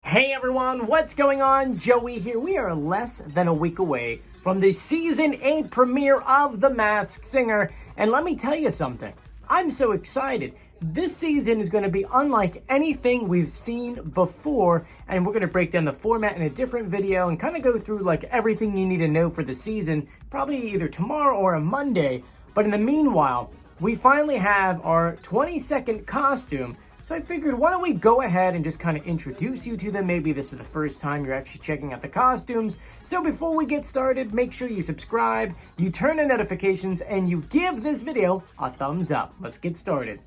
Hey everyone, what's going on? Joey here. We are less than a week away from the Season 8 premiere of The Masked Singer, and let me tell you something. I'm so excited. This season is going to be unlike anything we've seen before, and we're going to break down the format in a different video and kind of go through like everything you need to know for the season, probably either tomorrow or a Monday. But in the meanwhile, we finally have our 20-second costume. So I figured, why don't we go ahead and just kind of introduce you to them. Maybe this is the first time you're actually checking out the costumes. So before we get started, make sure you subscribe, you turn on notifications, and you give this video a thumbs up. Let's get started.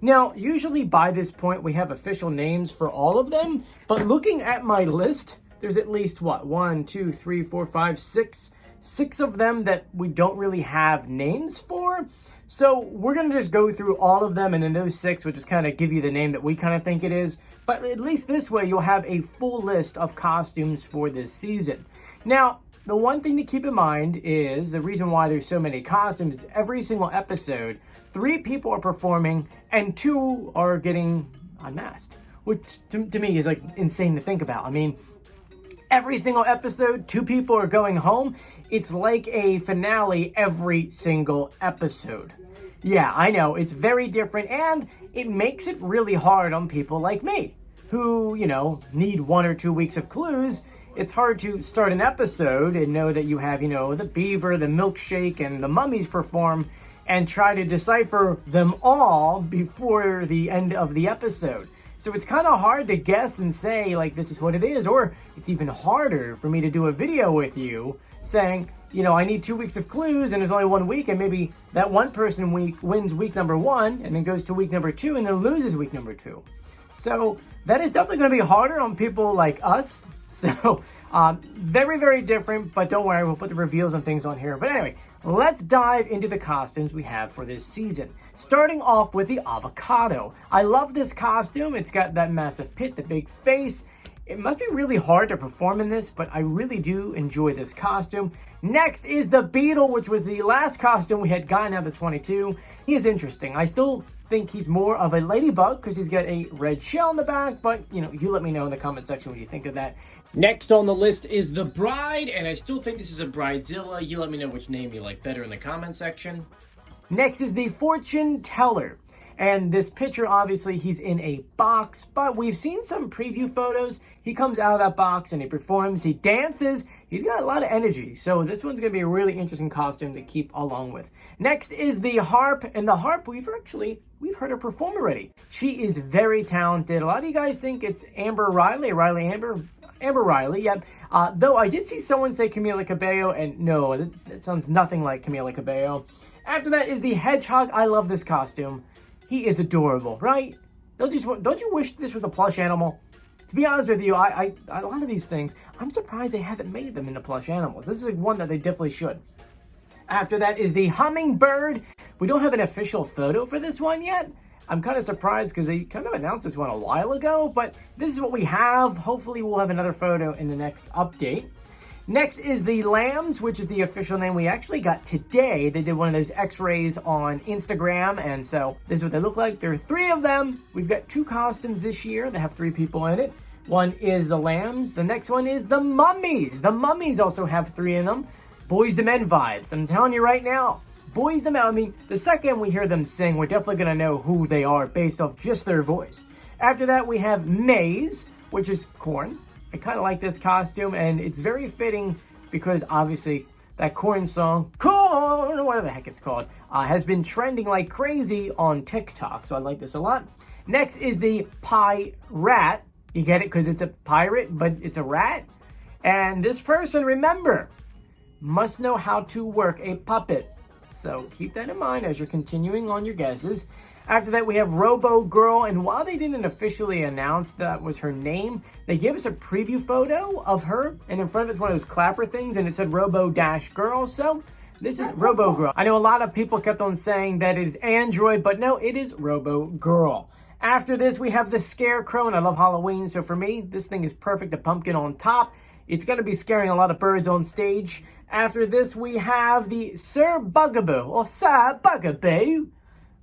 Now, usually by this point, we have official names for all of them. But looking at my list, there's at least, what, 1, 2, 3, 4, 5, 6 of them that we don't really have names for. So we're going to just go through all of them, and then those 6 will just kind of give you the name that we kind of think it is. But at least this way, you'll have a full list of costumes for this season. Now, the one thing to keep in mind is the reason why there's so many costumes is every single episode, 3 people are performing and 2 are getting unmasked, which to me is like insane to think about. I mean, every single episode, 2 people are going home. It's like a finale every single episode. Yeah, I know, it's very different, and it makes it really hard on people like me, who, you know, need 1 or 2 weeks of clues. It's hard to start an episode and know that you have, you know, the Beaver, the Milkshake, and the Mummies perform, and try to decipher them all before the end of the episode. So it's kind of hard to guess and say, like, this is what it is, or it's even harder for me to do a video with you saying, you know, I need 2 weeks of clues and there's only 1 week, and maybe that one person wins week number 1 and then goes to week number 2 and then loses week number 2. So that is definitely going to be harder on people like us. So very, very different, but don't worry, we'll put the reveals and things on here. But anyway, let's dive into the costumes we have for this season. Starting off with the Avocado. I love this costume. It's got that massive pit, the big face. It must be really hard to perform in this, but I really do enjoy this costume. Next is the Beetle, which was the last costume we had gotten out of the 22. He is interesting. I still think he's more of a ladybug because he's got a red shell in the back, but you know, you let me know in the comment section what you think of that. Next on the list is the Bride, and I still think this is a Bridezilla. You let me know which name you like better in the comment section. Next is the Fortune Teller. And this picture, obviously, he's in a box, but we've seen some preview photos. He comes out of that box and he performs, he dances. He's got a lot of energy. So this one's going to be a really interesting costume to keep along with. Next is the Harp, and the Harp, we've heard her perform already. She is very talented. A lot of you guys think it's Amber Riley, Amber Riley, yep. Though I did see someone say Camila Cabello, and no, that sounds nothing like Camila Cabello. After that is the Hedgehog. I love this costume. He is adorable, right? Don't you wish this was a plush animal? To be honest with you, a lot of these things, I'm surprised they haven't made them into plush animals. This is one that they definitely should. After that is the Hummingbird. We don't have an official photo for this one yet. I'm kind of surprised because they kind of announced this one a while ago, but this is what we have. Hopefully we'll have another photo in the next update. Next is the Lambs, which is the official name we actually got today. They did one of those x-rays on Instagram, and so this is what they look like. There are 3 of them. We've got 2 costumes this year that have 3 people in it. One is the Lambs. The next one is the Mummies. The Mummies also have 3 in them. Boys to Men vibes. I'm telling you right now, Boys to Men. I mean, the second we hear them sing, we're definitely going to know who they are based off just their voice. After that, we have Maize, which is corn. I kind of like this costume, and it's very fitting because obviously that corn song, corn, whatever the heck it's called, has been trending like crazy on TikTok, so I like this a lot. Next is the Pie Rat. You get it because it's a pirate, but it's a rat. And this person, remember, must know how to work a puppet. So keep that in mind as you're continuing on your guesses. After that, we have Robo Girl, and while they didn't officially announce that was her name, they gave us a preview photo of her, and in front of it's one of those clapper things, and it said Robo-Girl, so this is Robo Girl. I know a lot of people kept on saying that it is Android, but no, it is Robo Girl. After this, we have the Scarecrow, and I love Halloween, so for me, this thing is perfect, the pumpkin on top. It's going to be scaring a lot of birds on stage. After this, we have the Sir Bugaboo, or Sir Bugaboo.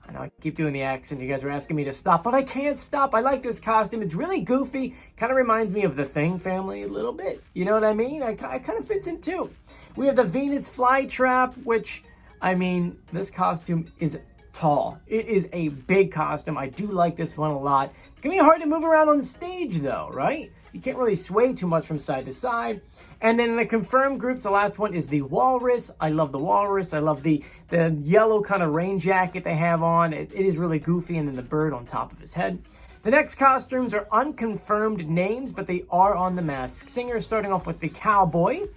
I know I keep doing the accent. You guys are asking me to stop, but I can't stop. I like this costume. It's really goofy. Kind of reminds me of the Thing family a little bit. You know what I mean? It kind of fits in too. We have the Venus Flytrap, which, I mean, this costume is tall. It is a big costume. I do like this one a lot. It's going to be hard to move around on stage though, right? You can't really sway too much from side to side. And then in the confirmed groups, the last one is the Walrus. I love the Walrus. I love the yellow kind of rain jacket they have on. It is really goofy, and then the bird on top of his head. The next costumes are unconfirmed names, but they are on the Masked Singer, starting off with the Cowboy.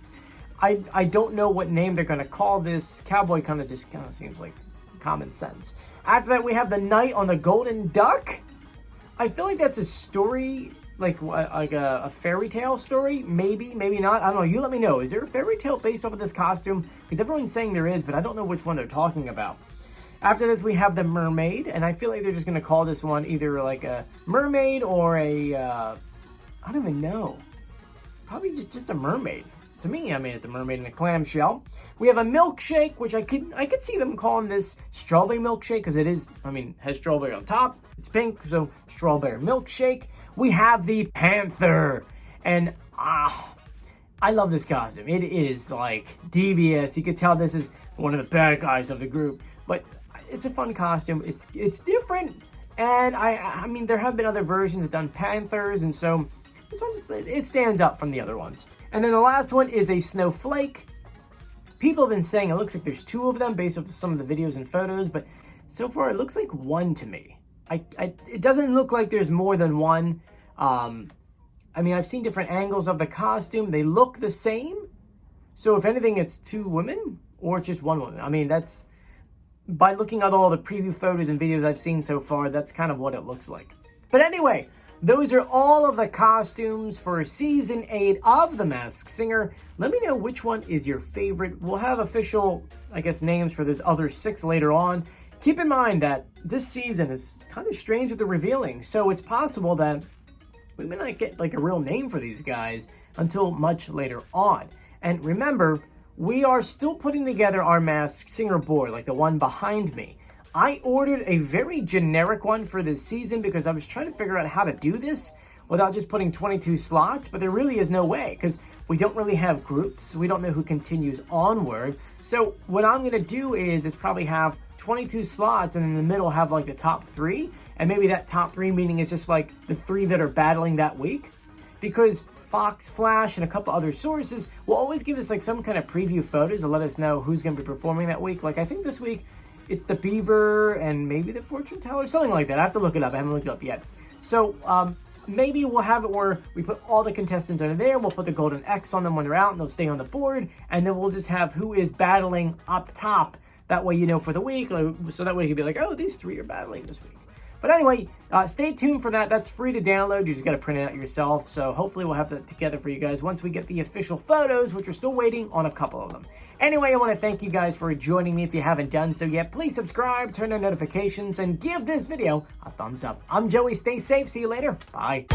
I don't know what name they're going to call this. Cowboy kind of seems like common sense. After that, we have the Knight on the Golden Duck. I feel like that's a story, like a fairy tale story. Maybe not. I don't know. You let me know. Is there a fairy tale based off of this costume? Because everyone's saying there is, but I don't know which one they're talking about. After this, we have the Mermaid, and I feel like they're just going to call this one either like a mermaid or a, I don't even know. Probably just a mermaid. To me, I mean, it's a mermaid in a clamshell. We have a Milkshake, which I could see them calling this strawberry milkshake, because it is, I mean, has strawberry on top. It's pink, so strawberry milkshake. We have the Panther, and I love this costume. It is like devious. You could tell this is one of the bad guys of the group, but it's a fun costume. It's different, and I mean, there have been other versions that done Panthers, and so this one it stands out from the other ones. And then the last one is a Snowflake. People have been saying it looks like there's two of them based off of some of the videos and photos, but so far it looks like one to me. It doesn't look like there's more than one. I mean, I've seen different angles of the costume. They look the same. So if anything, it's two women or it's just one woman. I mean, that's, by looking at all the preview photos and videos I've seen so far, that's kind of what it looks like. But anyway, those are all of the costumes for Season 8 of The Masked Singer. Let me know which one is your favorite. We'll have official, I guess, names for those other 6 later on. Keep in mind that this season is kind of strange with the revealing, so it's possible that we may not get like a real name for these guys until much later on. And remember, we are still putting together our Masked Singer board, like the one behind me. I ordered a very generic one for this season because I was trying to figure out how to do this without just putting 22 slots, but there really is no way because we don't really have groups. We don't know who continues onward. So what I'm going to do is probably have 22 slots and in the middle have like the top 3, and maybe that top 3 meaning is just like the 3 that are battling that week, because Fox, Flash, and a couple other sources will always give us like some kind of preview photos to let us know who's going to be performing that week. Like I think this week it's the Beaver and maybe the Fortune Teller, something like that. I have to look it up. I haven't looked it up yet. So maybe we'll have it where we put all the contestants under there. We'll put the golden X on them when they're out and they'll stay on the board. And then we'll just have who is battling up top. That way you know for the week. So that way you can be like, oh, these 3 are battling this week. But anyway, stay tuned for that. That's free to download. You just got to print it out yourself. So hopefully we'll have that together for you guys once we get the official photos, which we're still waiting on a couple of them. Anyway, I want to thank you guys for joining me. If you haven't done so yet, please subscribe, turn on notifications, and give this video a thumbs up. I'm Joey. Stay safe. See you later. Bye.